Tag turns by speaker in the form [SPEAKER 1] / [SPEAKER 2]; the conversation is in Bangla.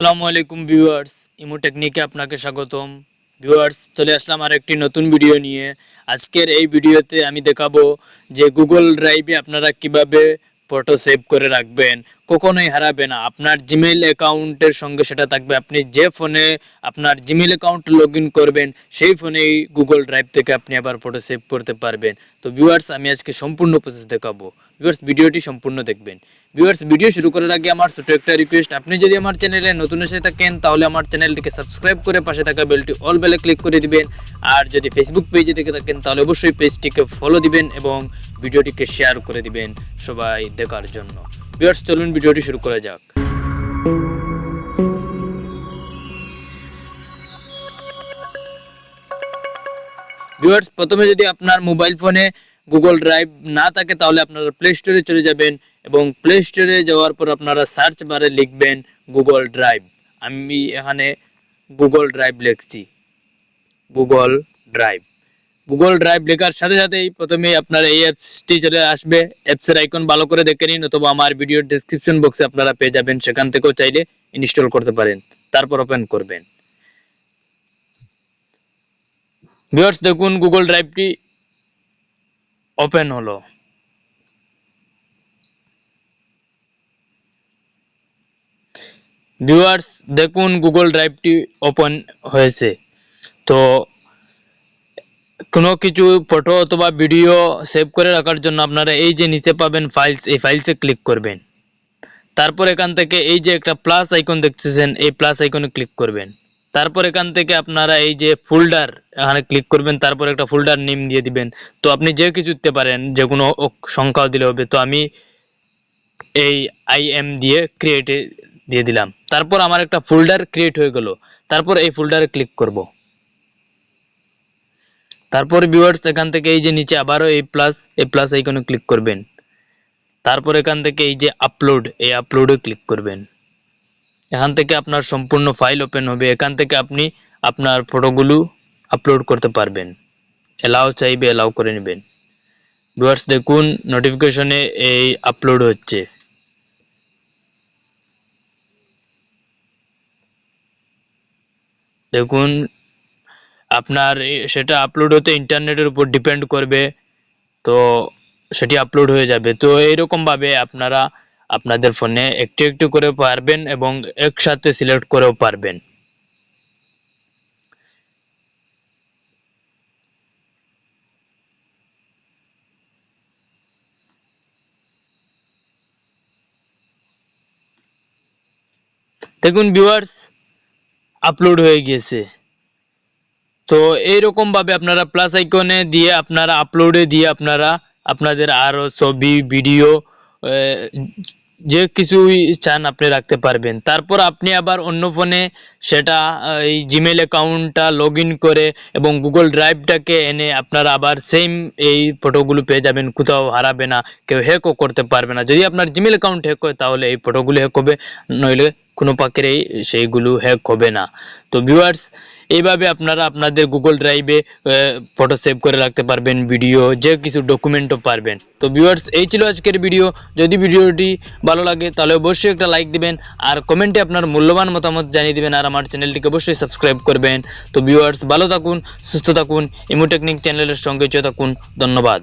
[SPEAKER 1] আসসালামু আলাইকুম ভিউয়ার্স, ইমো টেকনিকে আপনাকে স্বাগতম। ভিউয়ার্স, চলে আসলাম আর একটি নতুন ভিডিও নিয়ে। আজকের এই ভিডিওতে আমি দেখাবো যে গুগল ড্রাইভে আপনারা কিভাবে ফটো সেভ করে রাখবেন, কখনোই হারাবে না। আপনার জিমেইল অ্যাকাউন্টের সঙ্গে সেটা থাকবে। আপনি যে ফোনে আপনার জিমেইল অ্যাকাউন্ট লগ ইন করবেন সেই ফোনেই গুগল ড্রাইভ থেকে আপনি আবার ফটো সেভ করতে পারবেন। তো ভিউয়ার্স, আমি আজকে সম্পূর্ণ প্রসেস দেখাবো। ভিউয়ার্স, ভিডিওটি সম্পূর্ণ দেখবেন। ভিউয়ার্স, ভিডিও শুরু করার আগে আমার ছোট একটা রিকোয়েস্ট, আপনি যদি আমার চ্যানেলে নতুন এসে থাকেন তাহলে আমার চ্যানেলটিকে সাবস্ক্রাইব করে পাশে থাকা বেলটি অল বেলে ক্লিক করে দিবেন। আর যদি ফেসবুক পেজে থেকে থাকেন তাহলে অবশ্যই পেজটিকে ফলো দিবেন এবং ভিডিওটিকে শেয়ার করে দিবেন সবাই দেখার জন্য। ভিউয়ার্স, চলুন ভিডিওটি শুরু করা যাক। ভিউয়ার্স, প্রথমে যদি আপনার মোবাইল ফোনে গুগল ড্রাইভ না থাকে তাহলে আপনারা প্লে স্টোরে চলে যাবেন এবং প্লে স্টোরে যাওয়ার পর আপনারা সার্চ বারে লিখবেন গুগল ড্রাইভ। আমি এখানে গুগল ড্রাইভ লিখছি। গুগল ড্রাইভ গুগল ড্রাইভ লেখার সাথে সাথেই প্রথমে আপনার এই অ্যাপসটি চলে আসবে। অ্যাপসের আইকন ভালো করে দেখে নিন, অথবা আমার ভিডিওর ডেসক্রিপশন বক্সে আপনারা পেয়ে যাবেন, সেখান থেকেও চাইলে ইনস্টল করতে পারেন। তারপর ওপেন করবেন। ভিউয়ার্স, দেখুন গুগল ড্রাইভটি ওপেন হলো। ভিউয়ার্স, দেখুন গুগল ড্রাইভটি ওপেন হয়েছে। তো কোনো কিছু ফটো অথবা ভিডিও সেভ করে রাখার জন্য আপনারা এই যে নিচে পাবেন ফাইলস, এই ফাইলসে ক্লিক করবেন। তারপর এখান থেকে এই যে একটা প্লাস আইকন দেখতেছেন, এই প্লাস আইকনে ক্লিক করবেন। তারপর এখান থেকে আপনারা এই যে ফোল্ডার, এখানে ক্লিক করবেন। তারপর একটা ফোল্ডার নেম দিয়ে দিবেন। তো আপনি যে কিছু দিতে পারেন, যে কোনো সংখ্যাও দিলে হবে। তো আমি এই IM দিয়ে ক্রিয়েটে দিয়ে দিলাম। তারপর আমার একটা ফোল্ডার ক্রিয়েট হয়ে গেল। তারপর এই ফোল্ডারে ক্লিক করব। তারপর ভিউয়ার্স, এখান থেকে এই যে নিচে আবারও এই প্লাস আইকনে ক্লিক করবেন। তারপর এখান থেকে এই যে আপলোড, এই আপলোডে ক্লিক করবেন। এখান থেকে আপনার সম্পূর্ণ ফাইল ওপেন হবে। এখান থেকে আপনি আপনার ফটোগুলো আপলোড করতে পারবেন। এলাও চাইবে এলাও করে নেবেন। ভিউয়ার্স, দেখুন নোটিফিকেশনে এই আপলোড হচ্ছে। দেখুন আপনার সেটা আপলোড হতে ইন্টারনেটের উপর ডিপেন্ড করবে, তো সেটি আপলোড হয়ে যাবে। তো এইরকম ভাবে আপনারা আপনাদের ফোনে একটু একটু করে পারবেন এবং একসাথে সিলেক্ট করেও পারবেন। দেখুন ভিউয়ার্স, আপলোড হয়ে গিয়েছে। তো এইরকম ভাবে আপনারা প্লাস আইকনে দিয়ে আপনারা আপলোডে দিয়ে আপনারা আপনাদের আরো ছবি ভিডিও যে কিছুই চান আপনি রাখতে পারবেন। তারপর আপনি আবার অন্য ফোনে সেটা এই জিমেল অ্যাকাউন্টটা লগ ইন করে এবং গুগল ড্রাইভটাকে এনে আপনারা আবার সেম এই ফটোগুলো পেয়ে যাবেন, কোথাও হারাবে না, কেউ হ্যাকও করতে পারবে না। যদি আপনার জিমেল অ্যাকাউন্ট হ্যাক হয় তাহলে এই ফটোগুলো হ্যাক হবে, নইলে কোনো পাখিরই সেইগুলো হ্যাক হবে না। তো ভিউয়ার্স, এইভাবে আপনারা আপনাদের গুগল ড্রাইভে ফটো সেভ করে রাখতে পারবেন, ভিডিও যে কিছু ডকুমেন্টও পারবেন। তো ভিউয়ার্স, এই ছিল আজকের ভিডিও। যদি ভিডিওটি ভালো লাগে তাহলে অবশ্যই একটা লাইক দিবেন আর কমেন্টে আপনার মূল্যবান মতামত জানিয়ে দিবেন, আর আমার চ্যানেলটিকে অবশ্যই সাবস্ক্রাইব করবেন। তো ভিউয়ার্স, ভালো থাকুন, সুস্থ থাকুন, ইমো টেকনিক চ্যানেলের সঙ্গে থাকুন। ধন্যবাদ।